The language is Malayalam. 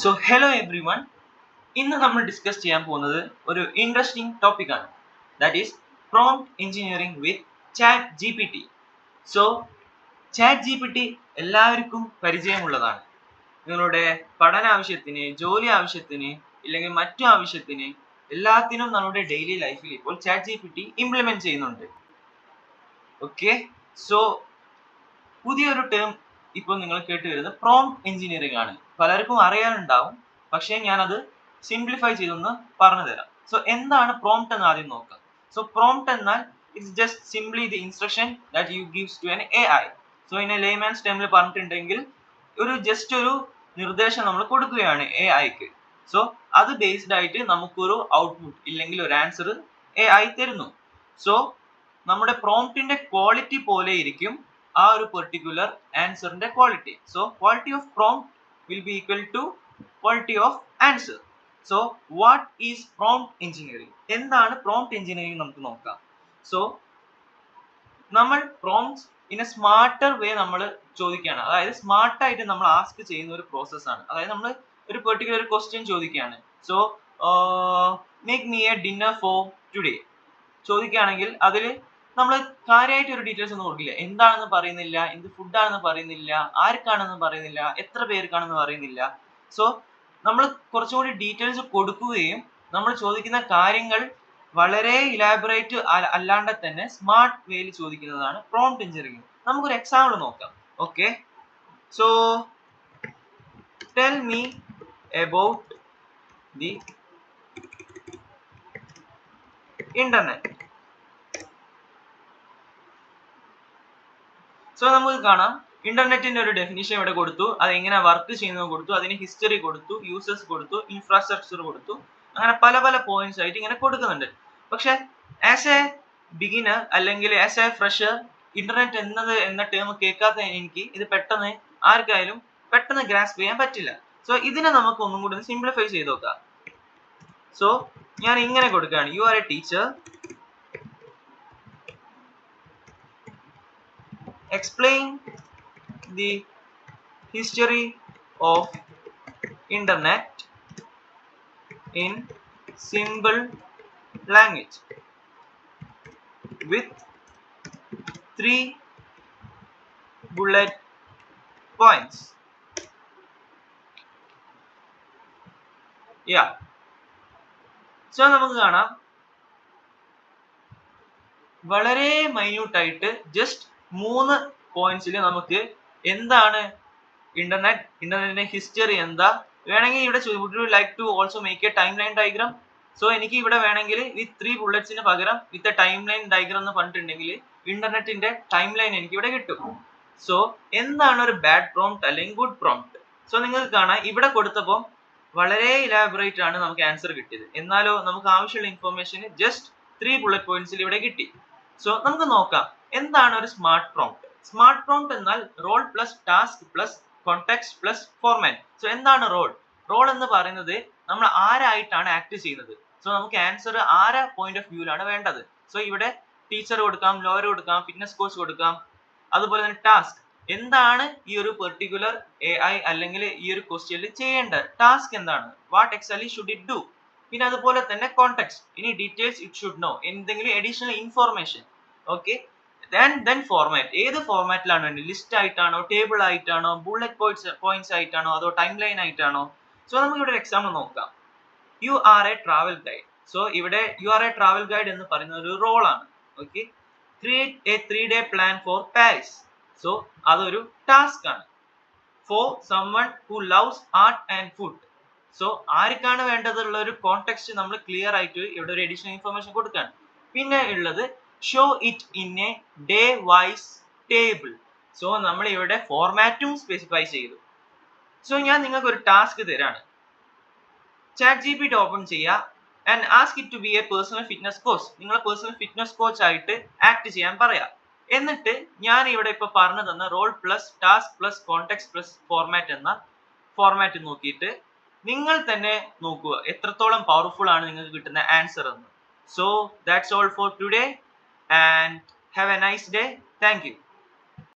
സോ ഹലോ എവ്രി വൺ, ഇന്ന് നമ്മൾ ഡിസ്കസ് ചെയ്യാൻ പോകുന്നത് ഒരു ഇൻട്രസ്റ്റിംഗ് ടോപ്പിക്കാണ്. That is prompt engineering with chat G P T. So chat G P T എല്ലാവർക്കും പരിചയമുള്ളതാണ്. നിങ്ങളുടെ പഠന ആവശ്യത്തിന്, ജോലി ആവശ്യത്തിന്, ഇല്ലെങ്കിൽ മറ്റു ആവശ്യത്തിന് എല്ലാത്തിനും നമ്മുടെ ഡെയിലി ലൈഫിൽ ഇപ്പോൾ chat G P T implement ചെയ്യുന്നുണ്ട്. ഓക്കെ, സോ പുതിയൊരു ടേം ഇപ്പോൾ നിങ്ങൾ കേട്ട് വരുന്നത് പ്രോംപ്റ്റ് എഞ്ചിനീയറിംഗ് ആണ്. പലർക്കും അറിയാനുണ്ടാവും, പക്ഷേ ഞാനത് സിംപ്ലിഫൈ ചെയ്തൊന്ന് പറഞ്ഞു തരാം. സോ എന്താണ് പ്രോംപ്റ്റ് എന്ന് ആദ്യം നോക്കാം. സോ പ്രോംപ്റ്റ് എന്നാൽ it's just simply the instruction that you gives to N AI. So in A layman's ടേമിൽ പറഞ്ഞിട്ടുണ്ടെങ്കിൽ ഒരു നിർദ്ദേശം നമ്മൾ കൊടുക്കുകയാണ് AI-ക്ക്. സോ അത് ബേസ്ഡ് ആയിട്ട് നമുക്കൊരു ഔട്ട്പുട്ട് ഇല്ലെങ്കിൽ ഒരു ആൻസർ AI തരുന്നു. സോ നമ്മുടെ പ്രോംപ്റ്റിന്റെ ക്വാളിറ്റി പോലെ ഇരിക്കും ആ ഒരു പെർട്ടിക്കുലർ ആൻസറിന്റെ quality. So quality of prompt will be equal to quality of answer. So what is prompt engineering? എന്താണ് prompt engineering നമുക്ക് നോക്കാം. സോ നമ്മൾ prompts in a smarter way നമ്മൾ ചോദിക്കുകയാണ്, അതായത് സ്മാർട്ട് ആയിട്ട് നമ്മൾ ആസ്ക് ചെയ്യുന്ന ഒരു പ്രോസസ് ആണ്. അതായത് നമ്മൾ ഒരു പെർട്ടിക്കുലർ ക്വസ്റ്റ്യൻ ചോദിക്കുകയാണ്. So make me A dinner for today ചോദിക്കുകയാണെങ്കിൽ അതിൽ നമ്മൾ കാര്യമായിട്ട് ഒരു ഡീറ്റെയിൽസ് ഒന്നും കൊടുക്കില്ല. എന്താണെന്ന് പറയുന്നില്ല, എന്ത് ഫുഡാണെന്ന് പറയുന്നില്ല, ആർക്കാണെന്ന് പറയുന്നില്ല, എത്ര പേർക്കാണെന്ന് പറയുന്നില്ല. സോ നമ്മൾ കുറച്ചുകൂടി ഡീറ്റെയിൽസ് കൊടുക്കുകയും നമ്മൾ ചോദിക്കുന്ന കാര്യങ്ങൾ വളരെ ഇലാബറേറ്റ് അല്ലാണ്ട് തന്നെ സ്മാർട്ട് വേയിൽ ചോദിക്കുന്നതാണ് പ്രോംപ്റ്റ് എഞ്ചിനീയറിംഗ്. നമുക്കൊരു എക്സാമ്പിൾ നോക്കാം. Okay, so tell me about the internet. So നമുക്ക് കാണാം, ഇന്റർനെറ്റിന്റെ ഒരു ഡെഫിനിഷൻ ഇവിടെ കൊടുത്തു, അത് എങ്ങനെ വർക്ക് ചെയ്യുന്നത് കൊടുത്തു, അതിന് ഹിസ്റ്ററി കൊടുത്തു, യൂസേഴ്സ് കൊടുത്തു, ഇൻഫ്രാസ്ട്രക്ചർ കൊടുത്തു, അങ്ങനെ പല പല പോയിന്റ്സ് ആയിട്ട് ഇങ്ങനെ കൊടുക്കുന്നുണ്ട്. പക്ഷെ ആസ് എ ബിഗിനർ അല്ലെങ്കിൽ ആസ് എ ഫ്രഷർ, ഇന്റർനെറ്റ് എന്ന ടേം കേൾക്കാത്ത എനിക്ക് ഇത് പെട്ടെന്ന് ആർക്കായാലും പെട്ടെന്ന് ഗ്രാസ്പ് ചെയ്യാൻ പറ്റില്ല. സോ ഇതിനെ നമുക്ക് ഒന്നും കൂടി സിംപ്ലിഫൈ ചെയ്ത് നോക്കാം. സോ ഞാൻ ഇങ്ങനെ കൊടുക്കുകയാണ്, U are A teacher, explain the history of internet in simple language with 3 bullet points. Yeah, so നമുക്ക് കാണാം വളരെ മൈന്യൂട്ട് ആയിട്ട് ജസ്റ്റ് 3 പോയിന്റ്സിൽ നമുക്ക് എന്താണ് ഇന്റർനെറ്റിന്റെ ഹിസ്റ്ററി എന്താ വേണമെങ്കിൽ ഇവിടെ would you like to also make a time line diagram. So എനിക്ക് ഇവിടെ വേണമെങ്കിൽ വിത്ത് 3 ബുള്ളറ്റ്സിന് പകരം with a time line diagram എന്ന് പറഞ്ഞിട്ടുണ്ടെങ്കിൽ ഇന്റർനെറ്റിന്റെ ടൈം ലൈൻ എനിക്ക് ഇവിടെ കിട്ടും. സോ എന്താണ് ഒരു ബാഡ് പ്രോംപ്റ്റ് അല്ലെങ്കിൽ ഗുഡ് പ്രോംപ്റ്റ്? സോ നിങ്ങൾക്ക് കാണാം, ഇവിടെ കൊടുത്തപ്പോൾ വളരെ ഇലാബറേറ്റ് ആണ് നമുക്ക് ആൻസർ കിട്ടിയത്, എന്നാലോ നമുക്ക് ആവശ്യമുള്ള ഇൻഫർമേഷൻ ജസ്റ്റ് 3 ബുള്ളറ്റ് പോയിന്റ്സിൽ ഇവിടെ കിട്ടി. സോ നമുക്ക് നോക്കാം എന്താണ് ഒരു സ്മാർട്ട് പ്രോംപ്റ്റ്. സ്മാർട്ട് പ്രോംപ്റ്റ് എന്നാൽ role plus task plus context plus format. So എന്താണ് റോൾ? റോൾ എന്ന് പറയുന്നത് നമ്മൾ ആരായിട്ടാണ് ആക്ട് ചെയ്യുന്നത്. സോ നമുക്ക് ആൻസർ ആരെ പോയിന്റ് ഓഫ് വ്യൂലാണ് വേണ്ടത്. സോ ഇവിടെ ടീച്ചർ കൊടുക്കാം, ലോയർ കൊടുക്കാം, ഫിറ്റ്നസ് കോച്ച് കൊടുക്കാം. അതുപോലെ തന്നെ ടാസ്ക്, എന്താണ് ഈ ഒരു പെർട്ടിക്കുലർ AI അല്ലെങ്കിൽ ഈ ഒരു ക്വസ്റ്റ്യനിൽ ചെയ്യേണ്ട ടാസ്ക് എന്താണ്, what exactly should it do. പിന്നെ അതുപോലെ തന്നെ കോണ്ടെക്സ്റ്റ്, ഇനി ഡീറ്റെയിൽസ് ഇറ്റ് ഷുഡ് നോ, എന്തെങ്കിലും additional information. Okay, then format, ഏത് ഫോർമാറ്റിലാണ് വേണ്ടത്, ലിസ്റ്റ് ആയിട്ടാണോ, ടേബിൾ ആയിട്ടാണോ, ബുള്ളറ്റ് പോയിന്റ്സ് ആയിട്ടാണോ, അതോ ടൈം ലൈൻ ആയിട്ടാണോ. സോ നമുക്ക് ഇവിടെ ഒരു എക്സാമ്പിൾ നോക്കാം. You are a travel guide. So ഇവിടെ you are a travel guide എന്ന് പറയുന്ന ഒരു റോൾ ആണ്. Okay, create a 3-day plan for Paris. So അതൊരു ടാസ്ക് ആണ്. For someone who loves art and food. So ആർക്കാണ് വേണ്ടതുള്ള ഒരു കോണ്ടെക്സ്റ്റ് നമ്മൾ ക്ലിയർ ആയിട്ട് ഇവിടെ ഒരു അഡീഷണൽ ഇൻഫർമേഷൻ കൊടുക്കുകയാണ്. പിന്നെ ഉള്ളത് show it in a day wise table. So നമ്മൾ ഇവിടെ ഫോർമാറ്റും സ്പെസിഫൈ ചെയ്തു. സോ ഞാൻ നിങ്ങൾക്ക് ഒരു ടാസ്ക് തരാണ്. Chat G P T open ചെയ്യുക and ask it to be a personal fitness coach. നിങ്ങളെ പേഴ്സണൽ ഫിറ്റ്നസ് കോച്ച് ആയിട്ട് ആക്ട് ചെയ്യാൻ പറയാം. എന്നിട്ട് ഞാൻ ഇവിടെ ഇപ്പൊ പറഞ്ഞു തന്ന role plus task plus context plus format എന്ന ഫോർമാറ്റ് നോക്കിയിട്ട് നിങ്ങൾ തന്നെ നോക്കുക എത്രത്തോളം പവർഫുൾ ആണ് നിങ്ങൾക്ക് കിട്ടുന്ന ആൻസർ എന്ന്. So that's all for today and have a nice day. Thank you.